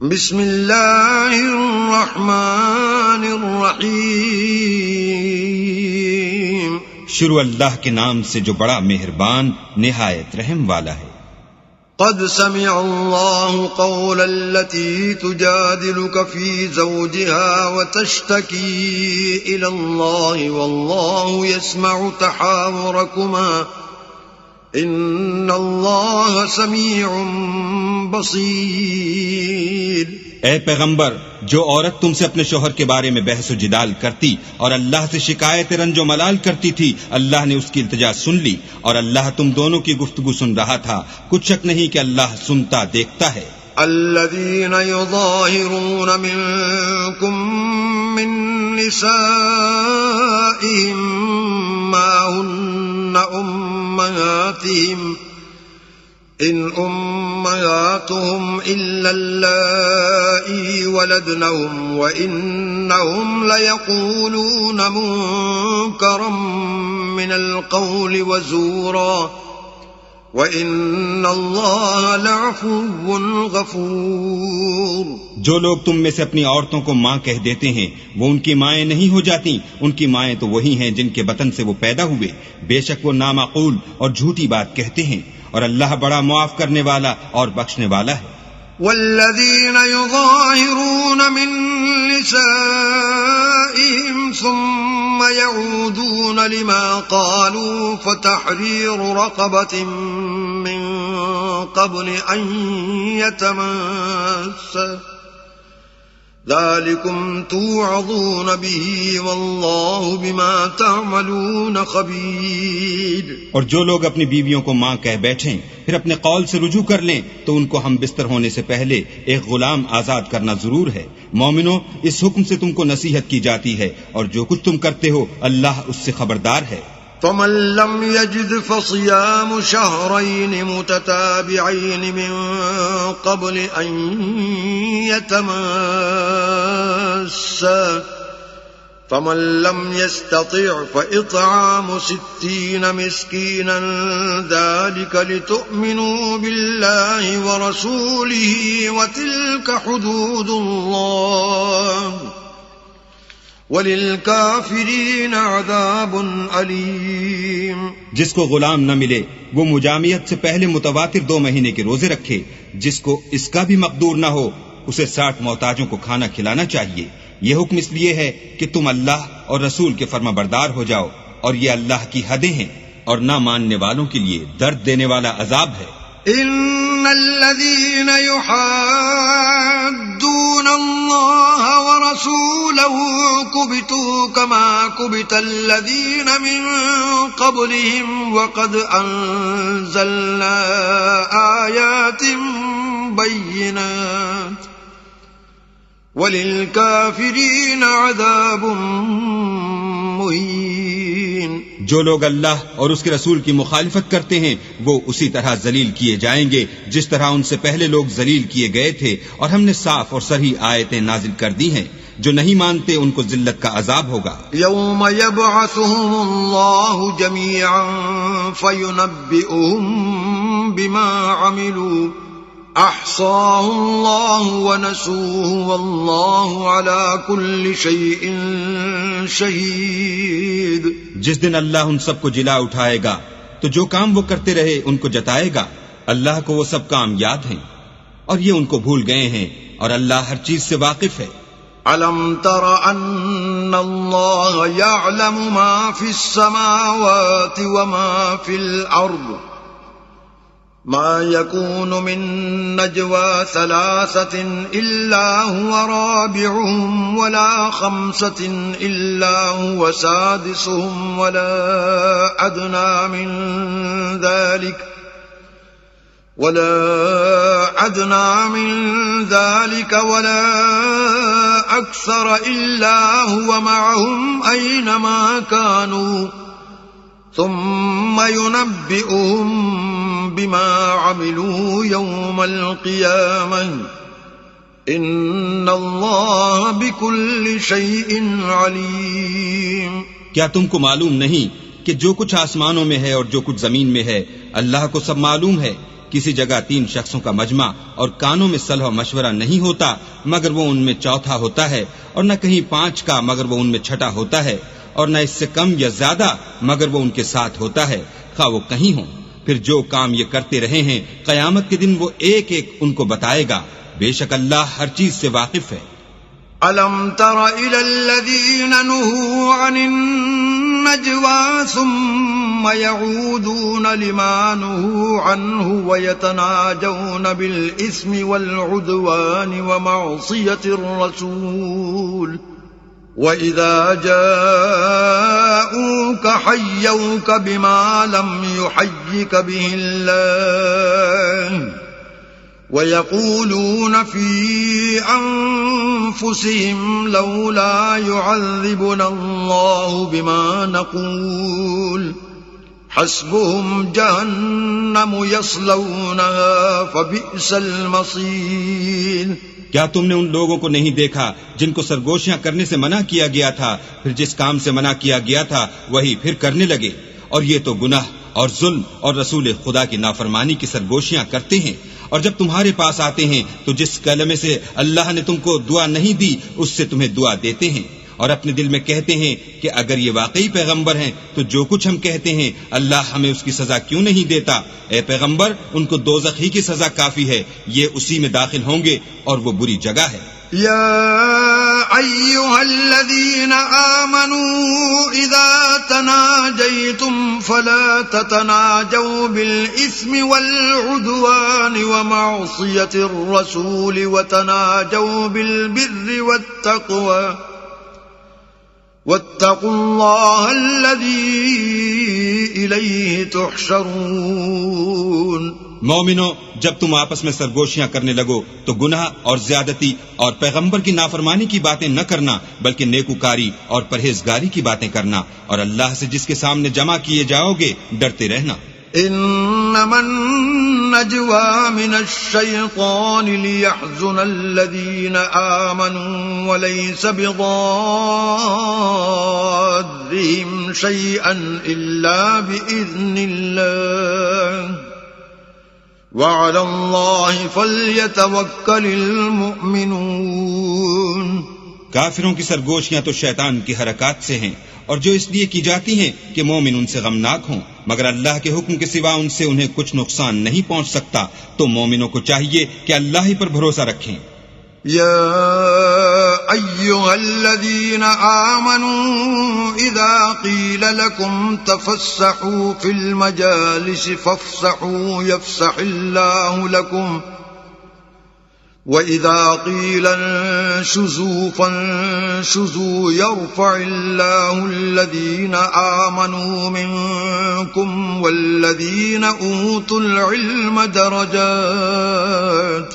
بسم اللہ الرحمن الرحیم شروع اللہ کے نام سے جو بڑا مہربان نہایت رحم والا ہے۔ قد سمع اللہ قول التي تجادلك في زوجها وتشتكي إلى الله والله يسمع تحاوركما ان اللہ سمیع بصیر۔ اے پیغمبر، جو عورت تم سے اپنے شوہر کے بارے میں بحث و جدال کرتی اور اللہ سے شکایت رنج و ملال کرتی تھی، اللہ نے اس کی التجا سن لی اور اللہ تم دونوں کی گفتگو سن رہا تھا۔ کچھ شک نہیں کہ اللہ سنتا دیکھتا ہے۔ الذين يظاهرون منكم من نسائهم ما هن أمهاتهم إن أمهاتهم إلا اللائي ولدنهم وإنهم ليقولون منكرا من القول وزورا وَإِنَّ اللَّهَ لَعَفُوٌّ غَفُورٌ۔ جو لوگ تم میں سے اپنی عورتوں کو ماں کہہ دیتے ہیں وہ ان کی مائیں نہیں ہو جاتی، ان کی مائیں تو وہی ہیں جن کے بطن سے وہ پیدا ہوئے، بے شک وہ نامعقول اور جھوٹی بات کہتے ہیں، اور اللہ بڑا معاف کرنے والا اور بخشنے والا ہے۔ والذین یظاہرون من نسائهم ثم يعودون لما قالوا فتحرير رقبة من قبل أن يتماسا ذلكم توعظون به والله بما تعملون خبير۔ اور جو لوگ اپنی بیویوں کو ماں کہہ بیٹھیں پھر اپنے قول سے رجوع کر لیں تو ان کو ہم بستر ہونے سے پہلے ایک غلام آزاد کرنا ضرور ہے۔ مومنو، اس حکم سے تم کو نصیحت کی جاتی ہے اور جو کچھ تم کرتے ہو اللہ اس سے خبردار ہے۔ فمن لم يجد فصيام شهرين متتابعين من قبل أن يتماسا فمن لم يستطع فإطعام 60 مسكينا ذلك لتؤمنوا بالله ورسوله وتلك حدود الله وَلِلْكَافِرِينَ عَذَابٌ عَلِيمٌ۔ جس کو غلام نہ ملے وہ مجامعت سے پہلے متواتر 2 مہینے کے روزے رکھے، جس کو اس کا بھی مقدور نہ ہو اسے 60 محتاجوں کو کھانا کھلانا چاہیے۔ یہ حکم اس لیے ہے کہ تم اللہ اور رسول کے فرما بردار ہو جاؤ، اور یہ اللہ کی حدیں ہیں اور نہ ماننے والوں کے لیے درد دینے والا عذاب ہے۔ ان الذين يحادون الله ورسوله كبتوا كما كبت الذين من قبلهم وقد انزلنا آيات بينات وللكافرين عذاب مهين۔ جو لوگ اللہ اور اس کے رسول کی مخالفت کرتے ہیں وہ اسی طرح ذلیل کیے جائیں گے جس طرح ان سے پہلے لوگ ذلیل کیے گئے تھے، اور ہم نے صاف اور صریح آیتیں نازل کر دی ہیں۔ جو نہیں مانتے ان کو ذلت کا عذاب ہوگا۔ یوم یبعثهم اللہ جمیعا فینبئهم بما عملوا احصاه اللہ ونسوه واللہ علی کل شیء شہید۔ جس دن اللہ ان سب کو جلا اٹھائے گا تو جو کام وہ کرتے رہے ان کو جتائے گا، اللہ کو وہ سب کام یاد ہیں اور یہ ان کو بھول گئے ہیں، اور اللہ ہر چیز سے واقف ہے۔ أَلَمْ تَرَ أَنَّ اللَّهَ يَعْلَمُ مَا فِي السَّمَاوَاتِ وَمَا فِي الْأَرْضِ مَا يَكُونُ مِن نَّجْوَى 3 إِلَّا هُوَ رَابِعُهُمْ وَلَا 5 إِلَّا هُوَ سَادِسُهُمْ وَلَا أَدْنَى مِن ذلك ولا أكثر إلا هو معهم أينما كانوا ثم ينبئهم بما عملوا يوم القيامة إن الله بكل شيء عليم۔ کیا تم کو معلوم نہیں کہ جو کچھ آسمانوں میں ہے اور جو کچھ زمین میں ہے اللہ کو سب معلوم ہے، کسی جگہ 3 شخصوں کا مجمع اور کانوں میں صلح و مشورہ نہیں ہوتا مگر وہ ان میں چوتھا ہوتا ہے، اور نہ کہیں 5 کا مگر وہ ان میں چھٹا ہوتا ہے، اور نہ اس سے کم یا زیادہ مگر وہ ان کے ساتھ ہوتا ہے، خواہ وہ کہیں ہوں۔ پھر جو کام یہ کرتے رہے ہیں قیامت کے دن وہ ایک ایک ان کو بتائے گا، بے شک اللہ ہر چیز سے واقف ہے۔ أَلَمْ تَرَ إِلَى الَّذِينَ نُهُوا عَنِ النَّجْوَى ثُمَّ يَعُودُونَ لِمَا نُهُوا عَنْهُ وَيَتَنَاجَوْنَ بِالْإِثْمِ وَالْعُدْوَانِ وَمَعْصِيَةِ الرَّسُولِ وَإِذَا جَاءُوكَ حَيَّوْكَ بِمَا لَمْ يُحَيِّكَ بِهِ اللَّهُ وَيَقُولُونَ فِي أَنفُسِهِمْ لَوْلَا يُعَذِّبُنَا اللَّهُ بِمَا نَقُولُ حَسْبُهُمْ جَهَنَّمُ يَصْلَوْنَهَا فَبِئْسَ الْمَصِيرُ۔ کیا تم نے ان لوگوں کو نہیں دیکھا جن کو سرگوشیاں کرنے سے منع کیا گیا تھا، پھر جس کام سے منع کیا گیا تھا وہی پھر کرنے لگے؟ اور یہ تو گناہ اور ظلم اور رسول خدا کی نافرمانی کی سرگوشیاں کرتے ہیں، اور جب تمہارے پاس آتے ہیں تو جس کلمے سے اللہ نے تم کو دعا نہیں دی اس سے تمہیں دعا دیتے ہیں، اور اپنے دل میں کہتے ہیں کہ اگر یہ واقعی پیغمبر ہیں تو جو کچھ ہم کہتے ہیں اللہ ہمیں اس کی سزا کیوں نہیں دیتا؟ اے پیغمبر، ان کو دوزخ ہی کی سزا کافی ہے، یہ اسی میں داخل ہوں گے اور وہ بری جگہ ہے۔ يا أيها الذين آمنوا إذا تناجيتم فلا تتناجوا بالإثم والعدوان ومعصية الرسول وتناجوا بالبر والتقوى واتقوا الله الذي إليه تحشرون۔ مومنو، جب تم آپس میں سرگوشیاں کرنے لگو تو گناہ اور زیادتی اور پیغمبر کی نافرمانی کی باتیں نہ کرنا بلکہ نیکوکاری اور پرہیزگاری کی باتیں کرنا، اور اللہ سے جس کے سامنے جمع کیے جاؤ گے ڈرتے رہنا۔ انما النجوى من الشيطان ليحزن الذين آمنوا وليس بضارهم شيئا إلا بإذن الله وعلى الله فليتوكل المؤمنون۔ کافروں کی سرگوشیاں تو شیطان کی حرکات سے ہیں، اور جو اس لیے کی جاتی ہیں کہ مومن ان سے غمناک ہوں، مگر اللہ کے حکم کے سوا ان سے انہیں کچھ نقصان نہیں پہنچ سکتا، تو مومنوں کو چاہیے کہ اللہ ہی پر بھروسہ رکھیں۔ يا أيها الذين آمنوا إذا قيل لكم تفسحوا في المجالس فافسحوا يفسح الله لكم وإذا قيل انشزوا فانشزوا يرفع الله الذين آمنوا منكم والذين أوتوا العلم درجات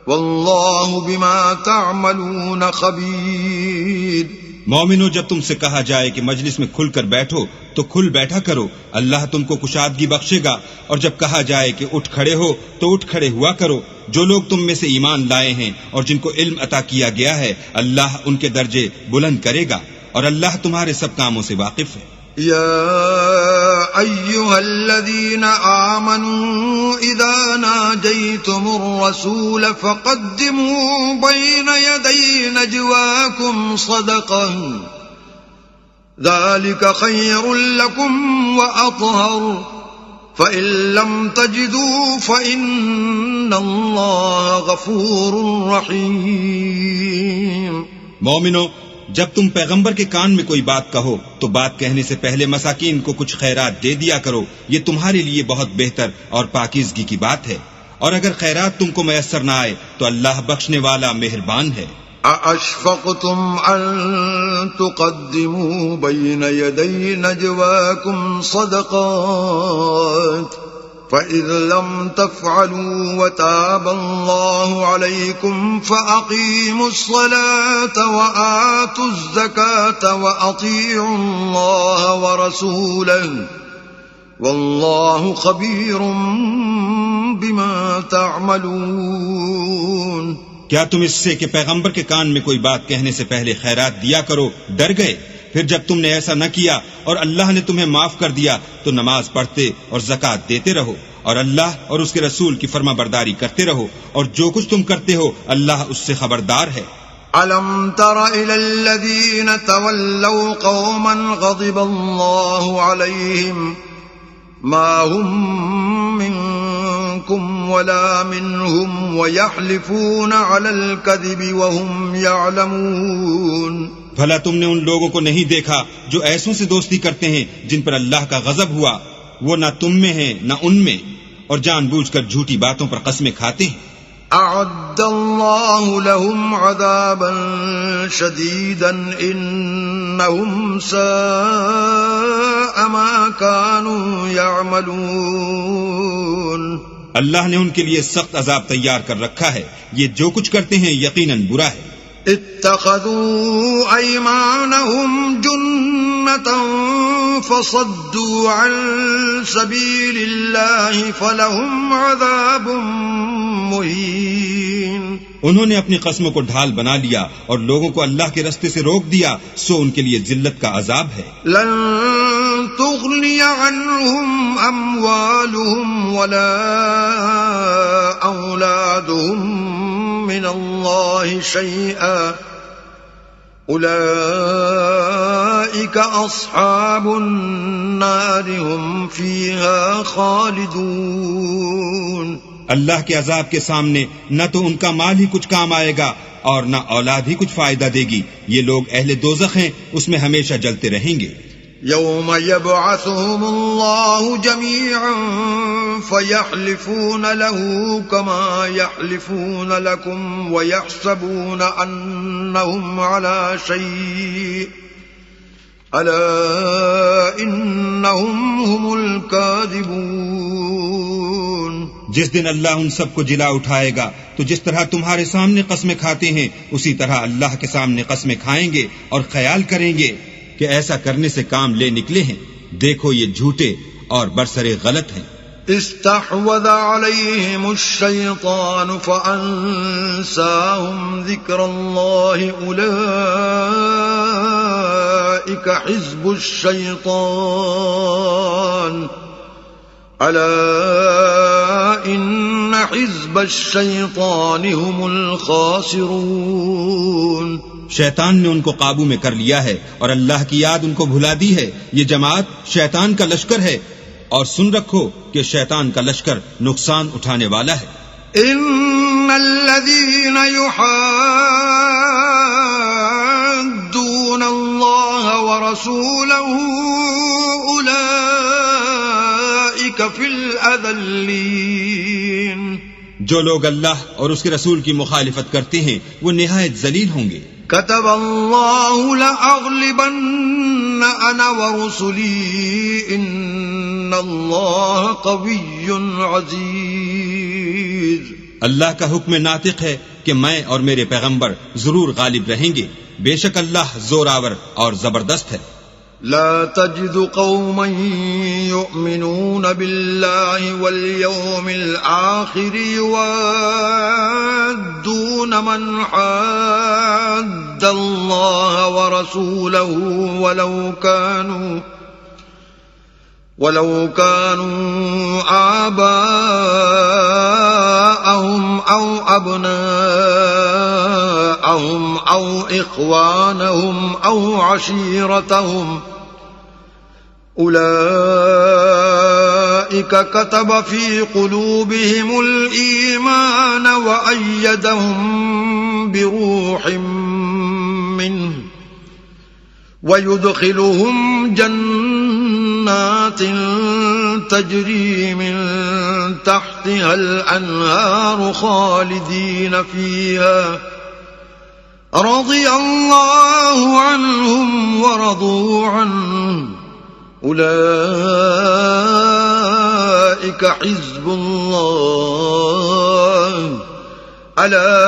واللہ بما تعملون خبیر۔ مومنو، جب تم سے کہا جائے کہ مجلس میں کھل کر بیٹھو تو کھل بیٹھا کرو، اللہ تم کو کشادگی بخشے گا، اور جب کہا جائے کہ اٹھ کھڑے ہو تو اٹھ کھڑے ہوا کرو۔ جو لوگ تم میں سے ایمان لائے ہیں اور جن کو علم عطا کیا گیا ہے اللہ ان کے درجے بلند کرے گا، اور اللہ تمہارے سب کاموں سے واقف ہے۔ يا أيها الذين آمنوا إذا ناجيتم الرسول فقدموا بين يدي نجواكم صدقة ذلك خير لكم وأطهر فإن لم تجدوا فإن الله غفور رحيم۔ مومنو، جب تم پیغمبر کے کان میں کوئی بات کہو تو بات کہنے سے پہلے مساکین کو کچھ خیرات دے دیا کرو، یہ تمہارے لیے بہت بہتر اور پاکیزگی کی بات ہے، اور اگر خیرات تم کو میسر نہ آئے تو اللہ بخشنے والا مہربان ہے۔ أَأَشْفَقْتُمْ أَن تُقَدِّمُوا بَيْنَ يَدَيْ نَجْوَاكُمْ صَدَقَاتٍ فَإِذْ لَمْ تَفْعَلُوا وَتَابَ اللَّهُ عَلَيْكُمْ فَأَقِيمُوا الصَّلَاةَ وَآتُوا الزَّكَاةَ وَأَطِيعُوا اللَّهَ وَرَسُولَهُ وَاللَّهُ خَبِيرٌ بِمَا تَعْمَلُونَ۔ کیا تم اس سے کہ پیغمبر کے کان میں کوئی بات کہنے سے پہلے خیرات دیا کرو ڈر گئے؟ پھر جب تم نے ایسا نہ کیا اور اللہ نے تمہیں معاف کر دیا تو نماز پڑھتے اور زکوٰۃ دیتے رہو، اور اللہ اور اس کے رسول کی فرما برداری کرتے رہو، اور جو کچھ تم کرتے ہو اللہ اس سے خبردار ہے۔ أَلَمْ تَرَ إِلَى الَّذِينَ تَوَلَّوْا قَوْمًا غَضِبَ اللَّهُ عَلَيْهِمْ مَا هُمْ مِنْكُمْ وَلَا مِنْهُمْ وَيَحْلِفُونَ عَلَى الْكَذِبِ وَهُمْ يَعْلَمُونَ۔ بھلا تم نے ان لوگوں کو نہیں دیکھا جو ایسوں سے دوستی کرتے ہیں جن پر اللہ کا غضب ہوا، وہ نہ تم میں ہیں نہ ان میں، اور جان بوجھ کر جھوٹی باتوں پر قسمیں کھاتے ہیں۔ أعد الله لهم عذابا شديدا إنهم ساء ما كانوا يعملون۔ اللہ نے ان کے لیے سخت عذاب تیار کر رکھا ہے، یہ جو کچھ کرتے ہیں یقیناً برا ہے۔ اتخذوا أيمانهم جنة فصدوا عن سبيل الله فلهم عذاب مہین۔ انہوں نے اپنی قسموں کو ڈھال بنا لیا اور لوگوں کو اللہ کے رستے سے روک دیا، سو ان کے لیے ذلت کا عذاب ہے۔ لن تغنی عنہم اموالہم ولا اولادہم من اللہ شیئا اولئک اصحاب النار ہم فیہا خالدون۔ اللہ کے عذاب کے سامنے نہ تو ان کا مال ہی کچھ کام آئے گا اور نہ اولاد ہی کچھ فائدہ دے گی، یہ لوگ اہل دوزخ ہیں، اس میں ہمیشہ جلتے رہیں گے۔ یوم یبعثهم اللہ جميعا فیحلفون له كما یحلفون لكم ویحسبون انہم على شیء الا انہم هم الكاذبون۔ جس دن اللہ ان سب کو جلا اٹھائے گا تو جس طرح تمہارے سامنے قسمیں کھاتے ہیں اسی طرح اللہ کے سامنے قسمیں کھائیں گے اور خیال کریں گے کہ ایسا کرنے سے کام لے نکلے ہیں، دیکھو یہ جھوٹے اور برسرے غلط ہیں۔ استحوذ علیہم الشیطان فانساہم ذکر اللہ اولئک حزب الشیطان الا ان حزب الشیطان هم الخاسرون۔ شیطان نے ان کو قابو میں کر لیا ہے اور اللہ کی یاد ان کو بھلا دی ہے، یہ جماعت شیطان کا لشکر ہے، اور سن رکھو کہ شیطان کا لشکر نقصان اٹھانے والا ہے۔ ان الذين يحادون الله ورسوله اولئك في الاذلين۔ جو لوگ اللہ اور اس کے رسول کی مخالفت کرتے ہیں وہ نہایت ذلیل ہوں گے۔ كتب الله لأغلبن أنا ورسلي إن الله قوي عزيز۔ اللہ کا حکم ناطق ہے کہ میں اور میرے پیغمبر ضرور غالب رہیں گے، بے شک اللہ زوراور اور زبردست ہے۔ لا تجد قوما يؤمنون بالله واليوم الآخر يوادون من حاد الله ورسوله ولو كانوا آباءهم أو أبناءهم أو إخوانهم أو عشيرتهم أولئك كتب في قلوبهم الإيمان وأيدهم بروح منه ويدخلهم جنات تجري من تحتها الأنهار خالدين فيها رضي الله عنهم ورضوا عنه أولئك حزب الله ألا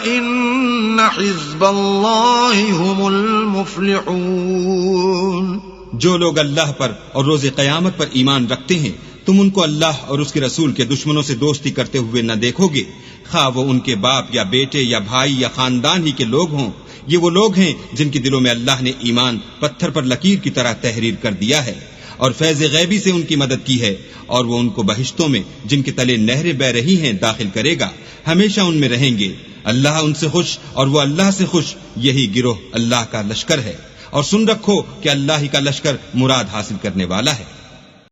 إن حزب الله هم المفلحون۔ جو لوگ اللہ پر اور روز قیامت پر ایمان رکھتے ہیں تم ان کو اللہ اور اس کے رسول کے دشمنوں سے دوستی کرتے ہوئے نہ دیکھو گے، خواہ وہ ان کے باپ یا بیٹے یا بھائی یا خاندان ہی کے لوگ ہوں، یہ وہ لوگ ہیں جن کے دلوں میں اللہ نے ایمان پتھر پر لکیر کی طرح تحریر کر دیا ہے، اور فیض غیبی سے ان کی مدد کی ہے، اور وہ ان کو بہشتوں میں جن کے تلے نہریں بہ رہی ہیں داخل کرے گا، ہمیشہ ان میں رہیں گے۔ اللہ ان سے خوش اور وہ اللہ سے خوش، یہی گروہ اللہ کا لشکر ہے۔ اور سن رکھو کہ اللہ ہی کا لشکر مراد حاصل کرنے والا ہے۔